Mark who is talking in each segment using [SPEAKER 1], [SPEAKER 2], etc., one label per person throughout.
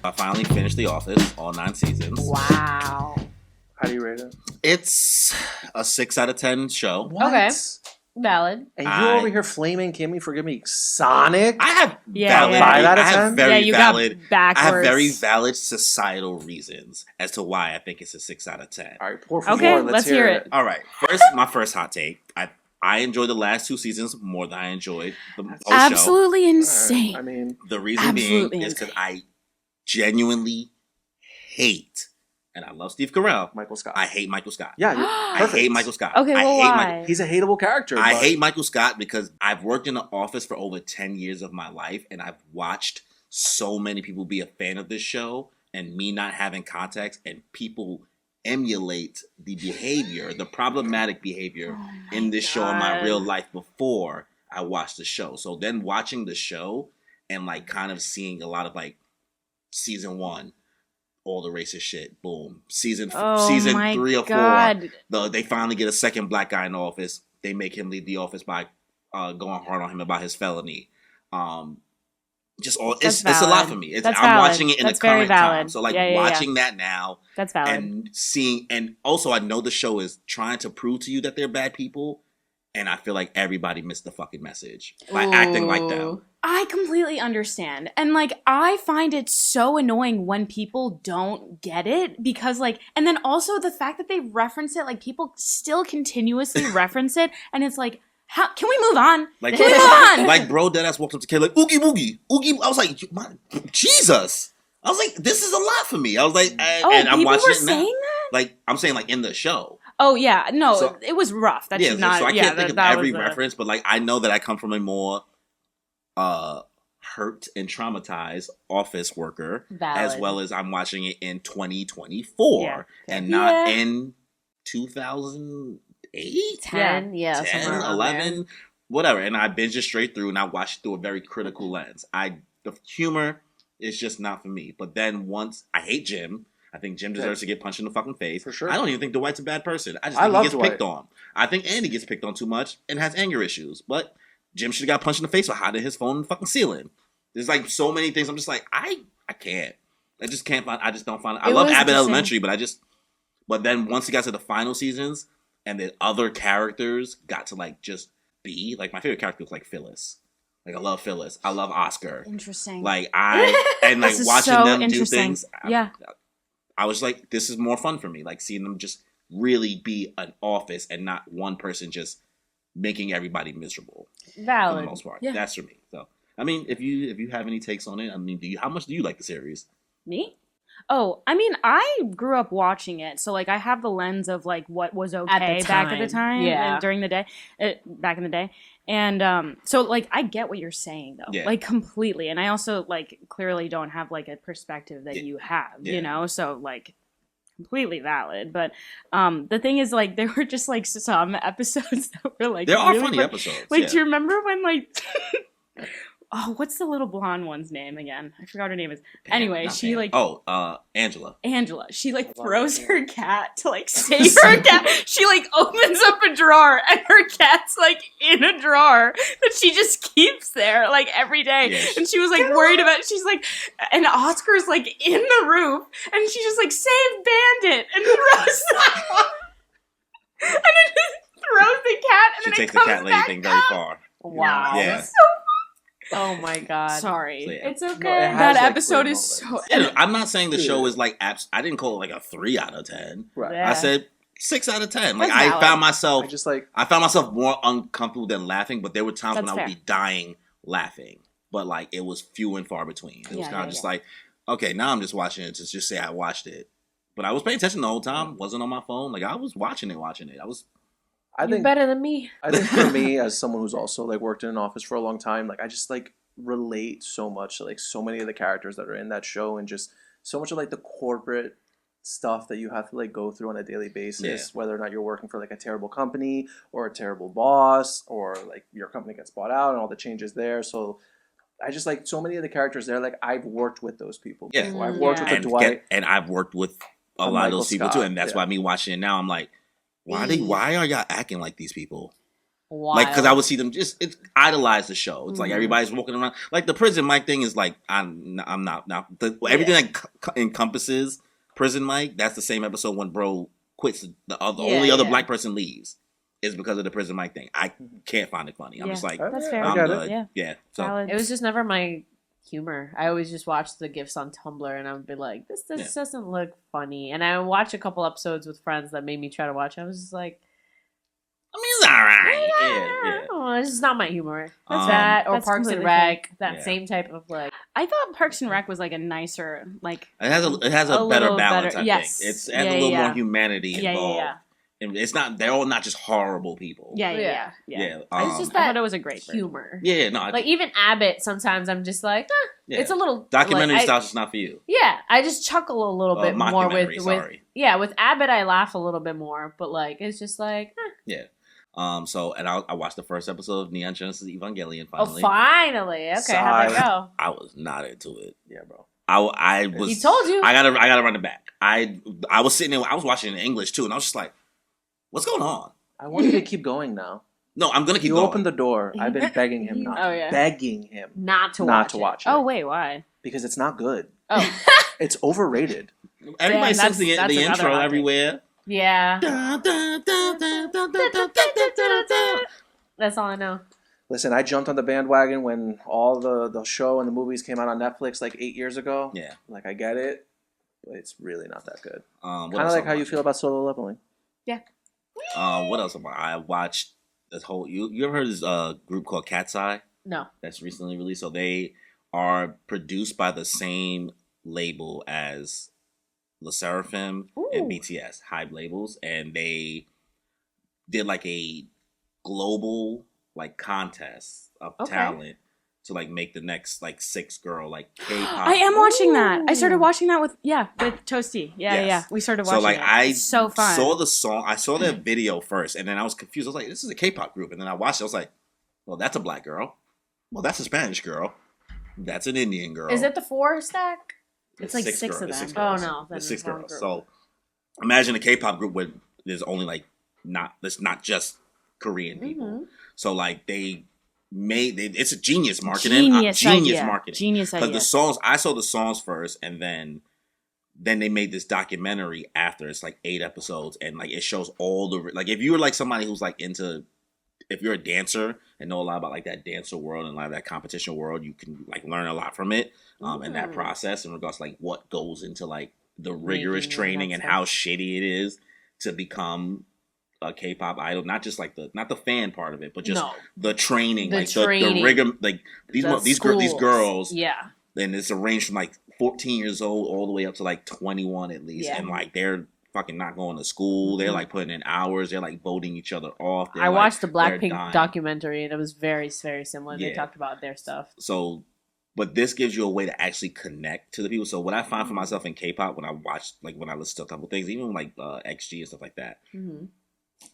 [SPEAKER 1] I finally finished The Office, all 9 seasons.
[SPEAKER 2] Wow.
[SPEAKER 3] How do you rate it?
[SPEAKER 1] It's a 6 out of 10 show.
[SPEAKER 3] What?
[SPEAKER 2] Okay. Valid.
[SPEAKER 3] And you're over here flaming Kimmy for giving me Sonic?
[SPEAKER 1] I have
[SPEAKER 2] Yeah,
[SPEAKER 1] valid.
[SPEAKER 2] yeah.
[SPEAKER 3] 5 out of
[SPEAKER 1] I have
[SPEAKER 3] 10?
[SPEAKER 1] very
[SPEAKER 2] you
[SPEAKER 1] valid.
[SPEAKER 2] got backwards.
[SPEAKER 1] I have very valid societal reasons as to why I think it's a 6 out of 10.
[SPEAKER 3] All right, pour for
[SPEAKER 2] Okay,
[SPEAKER 3] more.
[SPEAKER 2] let's hear it.
[SPEAKER 1] All right, my first hot take. I enjoyed the last 2 seasons more than I enjoyed the whole show.
[SPEAKER 2] Absolutely insane.
[SPEAKER 3] I mean,
[SPEAKER 1] The reason
[SPEAKER 2] Absolutely
[SPEAKER 1] being is because
[SPEAKER 2] insane.
[SPEAKER 1] I genuinely hate, and I love Steve Carell.
[SPEAKER 3] Michael Scott.
[SPEAKER 1] I hate Michael Scott.
[SPEAKER 3] Yeah, you're
[SPEAKER 1] I
[SPEAKER 3] perfect.
[SPEAKER 1] hate Michael Scott.
[SPEAKER 2] Okay, well,
[SPEAKER 1] I hate
[SPEAKER 2] why?
[SPEAKER 3] He's a hateable character.
[SPEAKER 1] I
[SPEAKER 3] but
[SPEAKER 1] hate Michael Scott because I've worked in the office for over 10 years of my life, and I've watched so many people be a fan of this show, and me not having context, and people emulate the behavior, the problematic behavior in this show in my
[SPEAKER 2] God.
[SPEAKER 1] real life before I watched the show. So then watching the show and like kind of seeing a lot of like season 1, all the racist shit, boom. Season
[SPEAKER 2] my
[SPEAKER 1] 3 or 4,
[SPEAKER 2] God.
[SPEAKER 1] they finally get a second black guy in the office. They make him leave the office by going hard on him about his felony. It's a lot
[SPEAKER 2] valid.
[SPEAKER 1] for me.
[SPEAKER 2] That's
[SPEAKER 1] I'm
[SPEAKER 2] valid.
[SPEAKER 1] watching it in
[SPEAKER 2] That's
[SPEAKER 1] the current
[SPEAKER 2] very valid.
[SPEAKER 1] time. So like
[SPEAKER 2] Yeah.
[SPEAKER 1] watching that now
[SPEAKER 2] That's valid.
[SPEAKER 1] and seeing, and also I know the show is trying to prove to you that they're bad people, and I feel like everybody missed the fucking message by acting like them.
[SPEAKER 2] I completely understand. And like I find it so annoying when people don't get it because like and then also the fact that they reference it, like people still continuously reference it, and it's like, how can we move on?
[SPEAKER 1] Like,
[SPEAKER 2] Can we move on?
[SPEAKER 1] like bro deadass walked up to kid like oogie boogie. I was like, Jesus. I was like, this is a lot for me. I was like, and I'm
[SPEAKER 2] people
[SPEAKER 1] watching
[SPEAKER 2] were
[SPEAKER 1] it now.
[SPEAKER 2] saying that?
[SPEAKER 1] Like I'm saying, like in the show.
[SPEAKER 2] Oh yeah, no,
[SPEAKER 1] So-
[SPEAKER 2] it was rough. That
[SPEAKER 1] Yeah,
[SPEAKER 2] should not.
[SPEAKER 1] so I
[SPEAKER 2] yeah,
[SPEAKER 1] can't think of
[SPEAKER 2] that
[SPEAKER 1] every
[SPEAKER 2] was
[SPEAKER 1] reference, but like I know that I come from a more hurt and traumatized office worker,
[SPEAKER 2] Valid.
[SPEAKER 1] as well as I'm watching it in 2024
[SPEAKER 2] Yeah.
[SPEAKER 1] and not
[SPEAKER 2] Yeah.
[SPEAKER 1] in 2008,
[SPEAKER 4] 10, yeah,
[SPEAKER 1] 10,
[SPEAKER 4] somewhere around
[SPEAKER 1] 11,
[SPEAKER 4] there.
[SPEAKER 1] whatever. And I binged it straight through and I watched it through a very critical lens. The humor is just not for me. But then once I hate Jim. I think Jim deserves to get punched in the fucking face.
[SPEAKER 3] For sure.
[SPEAKER 1] I don't even think Dwight's a bad person. I just
[SPEAKER 3] I
[SPEAKER 1] think
[SPEAKER 3] love
[SPEAKER 1] he gets
[SPEAKER 3] Dwight.
[SPEAKER 1] picked on. I think Andy gets picked on too much and has anger issues. But Jim should have got punched in the face for hiding his phone in the fucking ceiling. There's like so many things. I'm just like, I can't. I just can't find. I just don't find. I love
[SPEAKER 2] was
[SPEAKER 1] Abbott
[SPEAKER 2] interesting.
[SPEAKER 1] Elementary, but then once it got to the final seasons and the other characters got to like just be like, my favorite character was like Phyllis. Like I love Phyllis. I love Oscar.
[SPEAKER 2] Interesting.
[SPEAKER 1] Like and like
[SPEAKER 2] This is
[SPEAKER 1] watching
[SPEAKER 2] so
[SPEAKER 1] them do
[SPEAKER 2] interesting.
[SPEAKER 1] things.
[SPEAKER 2] Yeah.
[SPEAKER 1] I was like, this is more fun for me. Like seeing them just really be an office and not one person just making everybody miserable
[SPEAKER 2] Valid.
[SPEAKER 1] for the most part.
[SPEAKER 2] Yeah.
[SPEAKER 1] That's for me. So I mean, if you have any takes on it, I mean, how much do you like the series?
[SPEAKER 2] Me? Oh, I mean, I grew up watching it, so like I have the lens of like what was okay back at the time,
[SPEAKER 4] Yeah.
[SPEAKER 2] during the day, back in the day, and so like I get what you're saying though,
[SPEAKER 1] Yeah.
[SPEAKER 2] like completely, and I also like clearly don't have like a perspective that
[SPEAKER 1] Yeah.
[SPEAKER 2] you have,
[SPEAKER 1] Yeah.
[SPEAKER 2] you know, so like completely valid. But the thing is, like there were just like some episodes that were like
[SPEAKER 1] There are
[SPEAKER 2] really
[SPEAKER 1] funny episodes.
[SPEAKER 2] Like,
[SPEAKER 1] yeah.
[SPEAKER 2] do you remember when like? Oh, what's the little blonde one's name again? I forgot her name is. Anyway,
[SPEAKER 1] Not
[SPEAKER 2] she
[SPEAKER 1] Pam.
[SPEAKER 2] like
[SPEAKER 1] Angela.
[SPEAKER 2] Angela. She like
[SPEAKER 3] love
[SPEAKER 2] throws
[SPEAKER 3] that
[SPEAKER 2] her cat to like save her cat. She like opens up a drawer and her cat's like in a drawer that she just keeps there like every day.
[SPEAKER 1] Yeah,
[SPEAKER 2] And she was like worried about it. She's like, and Oscar's like in the roof and she's just like, save Bandit, and throws and then just throws the cat and
[SPEAKER 1] She
[SPEAKER 2] then
[SPEAKER 1] takes
[SPEAKER 2] it
[SPEAKER 1] the
[SPEAKER 2] comes
[SPEAKER 1] cat lady
[SPEAKER 2] back
[SPEAKER 1] thing very
[SPEAKER 2] up.
[SPEAKER 1] far.
[SPEAKER 4] Wow.
[SPEAKER 1] Yeah.
[SPEAKER 4] Oh my god.
[SPEAKER 2] Sorry.
[SPEAKER 1] So, yeah.
[SPEAKER 2] It's okay.
[SPEAKER 3] No, it has,
[SPEAKER 2] that
[SPEAKER 3] like,
[SPEAKER 2] episode
[SPEAKER 3] great
[SPEAKER 2] is so
[SPEAKER 3] moments.
[SPEAKER 1] Yeah, I'm not saying the show is like I didn't call it like a 3 out of 10.
[SPEAKER 3] Right.
[SPEAKER 2] Yeah.
[SPEAKER 1] I said 6 out of 10. Like
[SPEAKER 2] That's
[SPEAKER 1] I
[SPEAKER 2] valid.
[SPEAKER 1] found myself
[SPEAKER 3] I just like
[SPEAKER 1] I found myself more uncomfortable than laughing, but there were times
[SPEAKER 2] That's
[SPEAKER 1] when I would
[SPEAKER 2] fair.
[SPEAKER 1] be dying laughing. But like it was few and far between. It was
[SPEAKER 2] Yeah,
[SPEAKER 1] kind of
[SPEAKER 2] yeah,
[SPEAKER 1] just
[SPEAKER 2] yeah.
[SPEAKER 1] like, okay, now I'm just watching it to just say I watched it. But I was paying attention the whole time, wasn't on my phone. Like I was watching it.
[SPEAKER 3] I
[SPEAKER 4] You're
[SPEAKER 3] think
[SPEAKER 4] better than me.
[SPEAKER 3] I think for me, as someone who's also like worked in an office for a long time, like I just like relate so much to like so many of the characters that are in that show, and just so much of like the corporate stuff that you have to like go through on a daily basis, whether or not you're working for like a terrible company or a terrible boss, or like your company gets bought out and all the changes there. So I just like so many of the characters there. Like I've worked with those people.
[SPEAKER 1] Yeah.
[SPEAKER 3] before. I've worked
[SPEAKER 2] Yeah.
[SPEAKER 3] with the Dwight.
[SPEAKER 1] And I've worked with a
[SPEAKER 3] And
[SPEAKER 1] lot
[SPEAKER 3] Michael
[SPEAKER 1] of those people
[SPEAKER 3] Scott,
[SPEAKER 1] too, and that's
[SPEAKER 3] yeah.
[SPEAKER 1] why me watching it now, I'm like, why are y'all acting like these people? Like, because I would see them just idolize the show. It's like everybody's walking around. Like the Prison Mike thing is like I'm not everything that encompasses Prison Mike. That's the same episode when bro quits. The only other black person leaves is because of the Prison Mike thing. I can't find it funny. I'm just like,
[SPEAKER 2] that's fair.
[SPEAKER 1] I'm good.
[SPEAKER 2] Yeah.
[SPEAKER 1] Yeah. So
[SPEAKER 2] Valid.
[SPEAKER 4] It was just never my humor. I always just watched the GIFs on Tumblr and I would be like, this doesn't look funny. And I would watch a couple episodes with friends that made me try to watch. I was just like,
[SPEAKER 1] I mean, it's all right. Yeah.
[SPEAKER 4] Oh, this is not my humor.
[SPEAKER 1] That's
[SPEAKER 4] that or
[SPEAKER 2] that's
[SPEAKER 4] Parks and
[SPEAKER 2] completely
[SPEAKER 4] Rec.
[SPEAKER 2] fair.
[SPEAKER 4] That same type of like.
[SPEAKER 2] I thought Parks and Rec was like a nicer, like
[SPEAKER 1] It has a
[SPEAKER 2] a
[SPEAKER 1] better
[SPEAKER 2] little
[SPEAKER 1] balance.
[SPEAKER 2] better-
[SPEAKER 1] I
[SPEAKER 2] yes.
[SPEAKER 1] think it
[SPEAKER 2] Yeah,
[SPEAKER 1] has a little
[SPEAKER 2] yeah.
[SPEAKER 1] more humanity involved.
[SPEAKER 2] yeah.
[SPEAKER 1] And it's not. They're all not just horrible people.
[SPEAKER 2] Yeah.
[SPEAKER 1] Yeah.
[SPEAKER 4] It's just
[SPEAKER 2] I
[SPEAKER 4] that
[SPEAKER 2] thought it was a great version.
[SPEAKER 4] humor.
[SPEAKER 1] Yeah. No.
[SPEAKER 4] Like even Abbott, sometimes I'm just like,
[SPEAKER 1] Yeah.
[SPEAKER 4] it's a little
[SPEAKER 1] Documentary
[SPEAKER 4] like,
[SPEAKER 1] style's just not for you.
[SPEAKER 4] Yeah, I just chuckle a little bit more
[SPEAKER 1] Mockumentary,
[SPEAKER 4] with
[SPEAKER 1] sorry.
[SPEAKER 4] with Abbott. I laugh a little bit more, but like it's just like,
[SPEAKER 1] Yeah. So I watched the first episode of Neon Genesis Evangelion
[SPEAKER 4] oh,
[SPEAKER 1] finally.
[SPEAKER 4] finally, okay, how'd that go?
[SPEAKER 1] I was not into it.
[SPEAKER 3] Yeah, bro.
[SPEAKER 1] I was.
[SPEAKER 4] He told you.
[SPEAKER 1] I gotta run it back. I was sitting there. I was watching it in English too, and I was just like, "What's going on?"
[SPEAKER 3] I want you to keep going now.
[SPEAKER 1] No, I'm gonna keep
[SPEAKER 3] You
[SPEAKER 1] going.
[SPEAKER 3] opened the door. I've been begging him not.
[SPEAKER 4] Oh, yeah.
[SPEAKER 3] Begging him
[SPEAKER 4] Not to watch it.
[SPEAKER 3] it.
[SPEAKER 2] Oh wait, why?
[SPEAKER 3] Because it's not good.
[SPEAKER 4] Oh,
[SPEAKER 3] It's overrated.
[SPEAKER 1] Everybody
[SPEAKER 2] Damn,
[SPEAKER 1] sings the
[SPEAKER 2] that's another
[SPEAKER 1] intro
[SPEAKER 2] hot take.
[SPEAKER 1] everywhere.
[SPEAKER 4] yeah.
[SPEAKER 1] Da, da, da, da, da, da, da, da, da, da.
[SPEAKER 4] That's all I know.
[SPEAKER 3] Listen, I jumped on the bandwagon when all the show and the movies came out on Netflix like 8 years ago.
[SPEAKER 1] Yeah.
[SPEAKER 3] Like, I get it, but it's really not that good.
[SPEAKER 1] What
[SPEAKER 3] Kind
[SPEAKER 1] else
[SPEAKER 3] of like
[SPEAKER 1] I'm
[SPEAKER 3] how you
[SPEAKER 1] watching?
[SPEAKER 3] feel about Solo Leveling.
[SPEAKER 1] What else? I watched this whole. You ever heard of this group called Katseye
[SPEAKER 4] No.
[SPEAKER 1] that's recently released? So they are produced by the same label as Le Seraphim and
[SPEAKER 4] Ooh.
[SPEAKER 1] BTS, Hype labels, and they did like a global like contest of
[SPEAKER 4] Okay.
[SPEAKER 1] talent to like make the next like sixth girl like K-pop.
[SPEAKER 2] I am watching that. I started
[SPEAKER 4] Ooh.
[SPEAKER 2] watching that with Toasty. Yeah,
[SPEAKER 1] Yes.
[SPEAKER 2] yeah. We started watching
[SPEAKER 1] So like
[SPEAKER 2] it.
[SPEAKER 1] I
[SPEAKER 2] It's so fun.
[SPEAKER 1] saw the song, I saw their video first, and then I was confused. I was like, "This is a K-pop group," and then I watched it. I was like, "Well, that's a black girl. Well, that's a Spanish girl. That's an Indian girl.
[SPEAKER 4] Is it the 4 stack?
[SPEAKER 2] It's like six of
[SPEAKER 1] It's
[SPEAKER 2] them.
[SPEAKER 1] six
[SPEAKER 4] Oh,
[SPEAKER 1] girls.
[SPEAKER 4] no, then
[SPEAKER 1] It's six
[SPEAKER 4] it's one
[SPEAKER 1] girls.
[SPEAKER 4] group.
[SPEAKER 1] So imagine a K-pop group where there's only like it's not just Korean people.
[SPEAKER 4] Mhm.
[SPEAKER 1] So like it's a genius marketing.
[SPEAKER 2] Genius idea.
[SPEAKER 1] Marketing.
[SPEAKER 2] Genius
[SPEAKER 1] Because
[SPEAKER 2] idea.
[SPEAKER 1] the songs, I saw the songs first, and then they made this documentary after. It's like 8 episodes, and like it shows all the like if you were like somebody who's like into, if you're a dancer and know a lot about like that dancer world and like that competition world, you can like learn a lot from it in that process in regards to like what goes into like the rigorous
[SPEAKER 4] Making
[SPEAKER 1] training
[SPEAKER 4] that
[SPEAKER 1] and
[SPEAKER 4] stuff.
[SPEAKER 1] how shitty it is to become a K-pop idol, not just like not the fan part of it, but just
[SPEAKER 4] No.
[SPEAKER 1] the training,
[SPEAKER 4] The
[SPEAKER 1] like
[SPEAKER 4] training.
[SPEAKER 1] the rigor, like these
[SPEAKER 4] Schools.
[SPEAKER 1] girls,
[SPEAKER 4] Yeah.
[SPEAKER 1] and it's a range from like 14 years old all the way up to like 21 at least,
[SPEAKER 4] Yeah.
[SPEAKER 1] and like they're fucking not going to school. They're
[SPEAKER 4] Mhm.
[SPEAKER 1] like putting in hours. They're like voting each other off. They're,
[SPEAKER 4] I
[SPEAKER 1] like,
[SPEAKER 4] watched the
[SPEAKER 1] they're
[SPEAKER 4] Blackpink
[SPEAKER 1] dying.
[SPEAKER 4] documentary and it was very, very similar. They
[SPEAKER 1] Yeah.
[SPEAKER 4] talked about their stuff.
[SPEAKER 1] So, but this gives you a way to actually connect to the people. So what I find for myself in K-pop when I watch, like when I listen to a couple things, even like XG and stuff like that,
[SPEAKER 4] Mm-hmm.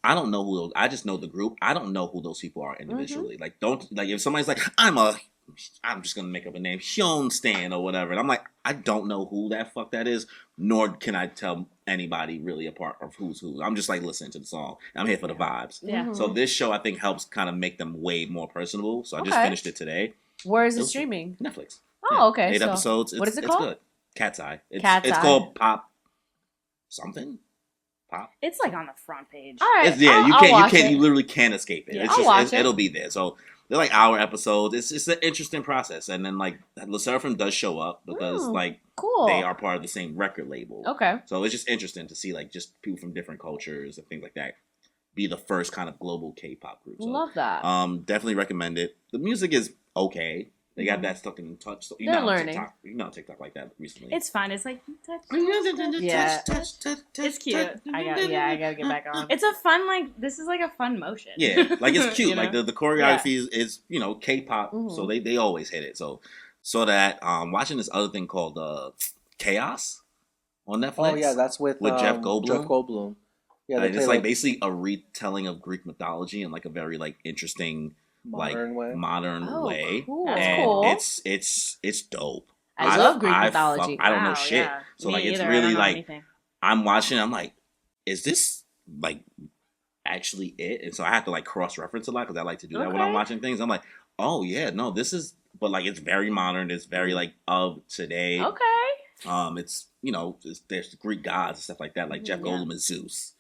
[SPEAKER 1] I don't know who those. I just know the group. I don't know who those people are individually.
[SPEAKER 4] Mm-hmm.
[SPEAKER 1] Like, don't like if somebody's like, I'm just gonna make up a name, Hyun Stan or whatever, and I'm like, I don't know who that fuck that is, nor can I tell anybody really apart of who's who. I'm just like listening to the song. I'm here for the vibes.
[SPEAKER 2] Yeah.
[SPEAKER 4] Mhm.
[SPEAKER 1] So this show I think helps kind of make them way more personable. So I just
[SPEAKER 4] Okay.
[SPEAKER 1] finished it today.
[SPEAKER 4] Where is
[SPEAKER 1] It
[SPEAKER 4] it
[SPEAKER 1] was-
[SPEAKER 4] streaming?
[SPEAKER 1] Netflix.
[SPEAKER 4] Oh, okay.
[SPEAKER 1] 8
[SPEAKER 4] So
[SPEAKER 1] episodes.
[SPEAKER 4] what is it
[SPEAKER 1] It's
[SPEAKER 4] called?
[SPEAKER 1] good. Cat's Eye. It's
[SPEAKER 4] Katseye.
[SPEAKER 1] called Pop something. Pop.
[SPEAKER 2] It's like on the front page.
[SPEAKER 4] all right.
[SPEAKER 1] It's, yeah,
[SPEAKER 4] I'll
[SPEAKER 1] you
[SPEAKER 4] watch
[SPEAKER 1] can't,
[SPEAKER 4] it.
[SPEAKER 1] you literally can't escape it.
[SPEAKER 2] Yeah.
[SPEAKER 1] It's
[SPEAKER 4] I'll
[SPEAKER 1] just,
[SPEAKER 4] watch it.
[SPEAKER 1] it'll be there. So they're like hour episodes. It's an interesting process, and then like Le Seraphim does show up because like
[SPEAKER 4] Cool.
[SPEAKER 1] they are part of the same record label.
[SPEAKER 4] Okay.
[SPEAKER 1] So it's just interesting to see like just people from different cultures and things like that be the first kind of global K-pop group. So,
[SPEAKER 4] Love that.
[SPEAKER 1] definitely recommend it. The music is okay. They got that stuck in touch. So,
[SPEAKER 4] They're learning.
[SPEAKER 1] TikTok, you know TikTok like that recently.
[SPEAKER 2] It's fun. It's like
[SPEAKER 4] Yeah.
[SPEAKER 2] It's cute.
[SPEAKER 4] I gotta get back on.
[SPEAKER 2] It's a fun this is like a fun motion.
[SPEAKER 1] Yeah, like it's cute.
[SPEAKER 2] You
[SPEAKER 1] Like
[SPEAKER 2] know?
[SPEAKER 1] the choreography is K-pop,
[SPEAKER 4] Mhm.
[SPEAKER 1] so they always hit it. So that watching this other thing called Chaos on Netflix.
[SPEAKER 3] Oh yeah, that's with
[SPEAKER 1] Jeff Goldblum.
[SPEAKER 3] Jeff Goldblum. Yeah, they
[SPEAKER 1] It's
[SPEAKER 3] play
[SPEAKER 1] like basically a retelling of Greek mythology in like a very like interesting
[SPEAKER 3] modern way.
[SPEAKER 1] modern
[SPEAKER 4] Oh,
[SPEAKER 1] way.
[SPEAKER 4] cool.
[SPEAKER 2] That's
[SPEAKER 1] And
[SPEAKER 4] cool.
[SPEAKER 1] it's dope.
[SPEAKER 4] I love Greek mythology.
[SPEAKER 1] I don't know
[SPEAKER 2] Wow,
[SPEAKER 1] shit.
[SPEAKER 2] yeah.
[SPEAKER 1] So
[SPEAKER 2] Me
[SPEAKER 1] like it's
[SPEAKER 2] either. I
[SPEAKER 1] really
[SPEAKER 2] don't know
[SPEAKER 1] like
[SPEAKER 2] anything.
[SPEAKER 1] I'm watching. I'm like, is this like actually it, and so I have to like cross reference a lot because I like to do that when I'm
[SPEAKER 4] Okay.
[SPEAKER 1] watching things. I'm like, oh yeah, no, this is, but like it's very modern. It's very like of today.
[SPEAKER 4] Okay.
[SPEAKER 1] It's there's Greek gods and stuff like that. Like Jeff
[SPEAKER 2] Yeah.
[SPEAKER 1] Goldblum is Zeus,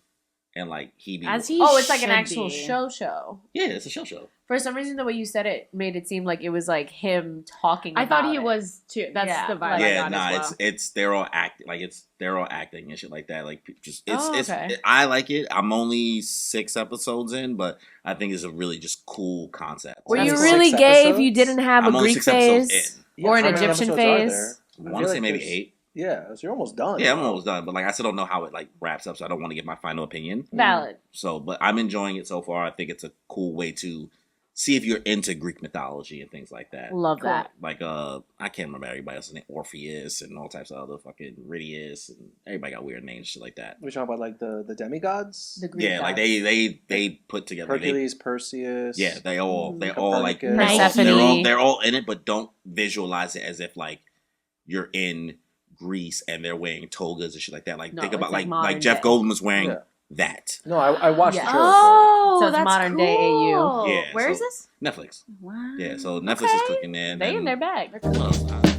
[SPEAKER 1] and like he be
[SPEAKER 2] As he
[SPEAKER 4] Oh, it's like an
[SPEAKER 2] should
[SPEAKER 4] actual
[SPEAKER 2] be.
[SPEAKER 4] show.
[SPEAKER 1] yeah, it's a show.
[SPEAKER 4] For some reason, the way you said it made it seem like it was like him talking.
[SPEAKER 2] I thought he
[SPEAKER 4] about it.
[SPEAKER 2] was too. That's
[SPEAKER 4] Yeah,
[SPEAKER 2] the vibe
[SPEAKER 4] like-
[SPEAKER 2] I
[SPEAKER 1] Yeah,
[SPEAKER 2] got
[SPEAKER 1] nah,
[SPEAKER 2] as well.
[SPEAKER 1] it's they're all acting like they're all acting and shit like that. Like just it's
[SPEAKER 4] okay.
[SPEAKER 1] I like it. I'm only 6 episodes in, but I think it's a really just cool concept.
[SPEAKER 4] Were
[SPEAKER 3] That's
[SPEAKER 4] you
[SPEAKER 3] six
[SPEAKER 4] really gay if you
[SPEAKER 3] episodes?
[SPEAKER 4] didn't have
[SPEAKER 1] I'm
[SPEAKER 4] a
[SPEAKER 1] only
[SPEAKER 4] Greek
[SPEAKER 1] 6 episodes
[SPEAKER 4] phase
[SPEAKER 1] in.
[SPEAKER 4] or an
[SPEAKER 3] how many
[SPEAKER 4] Egyptian
[SPEAKER 3] episodes are
[SPEAKER 4] phase?
[SPEAKER 3] there?
[SPEAKER 1] I
[SPEAKER 3] I
[SPEAKER 1] want to
[SPEAKER 3] feel
[SPEAKER 1] say
[SPEAKER 3] like
[SPEAKER 1] maybe
[SPEAKER 3] there's-
[SPEAKER 1] 8.
[SPEAKER 3] Yeah, so you're almost done.
[SPEAKER 1] Yeah, I'm almost done, but like I still don't know how it like wraps up, so I don't want to give my final opinion.
[SPEAKER 4] Valid.
[SPEAKER 1] So, but I'm enjoying it so far. I think it's a cool way to see if you're into Greek mythology and things like that.
[SPEAKER 4] Love that.
[SPEAKER 1] Like I can't remember everybody else's name, Orpheus and all types of other fucking Ridius, and everybody got weird names, shit like that.
[SPEAKER 3] We're talking about like the demigods,
[SPEAKER 4] The Greek
[SPEAKER 1] Yeah, like
[SPEAKER 4] gods.
[SPEAKER 1] they put together.
[SPEAKER 3] Hercules, Perseus.
[SPEAKER 1] Yeah, they all like
[SPEAKER 3] Copernicus.
[SPEAKER 1] they're all in it, but don't visualize it as if like you're in Greece and they're wearing togas and shit like that. Like
[SPEAKER 4] No,
[SPEAKER 1] think
[SPEAKER 4] it's
[SPEAKER 1] about
[SPEAKER 4] like
[SPEAKER 1] like
[SPEAKER 4] modern
[SPEAKER 1] Jeff
[SPEAKER 4] day.
[SPEAKER 1] Goldblum was wearing
[SPEAKER 3] Yeah.
[SPEAKER 1] that.
[SPEAKER 3] No, I watched
[SPEAKER 4] Yeah.
[SPEAKER 3] the trailer.
[SPEAKER 2] Oh,
[SPEAKER 4] So it's
[SPEAKER 2] that's
[SPEAKER 4] modern day AU.
[SPEAKER 2] cool.
[SPEAKER 1] Yeah,
[SPEAKER 2] Where is
[SPEAKER 1] so-
[SPEAKER 2] this?
[SPEAKER 1] Netflix.
[SPEAKER 2] Wow.
[SPEAKER 1] Yeah, so Netflix is
[SPEAKER 4] Okay.
[SPEAKER 1] cooking in.
[SPEAKER 4] They in
[SPEAKER 1] and-
[SPEAKER 4] their bag.
[SPEAKER 1] Well,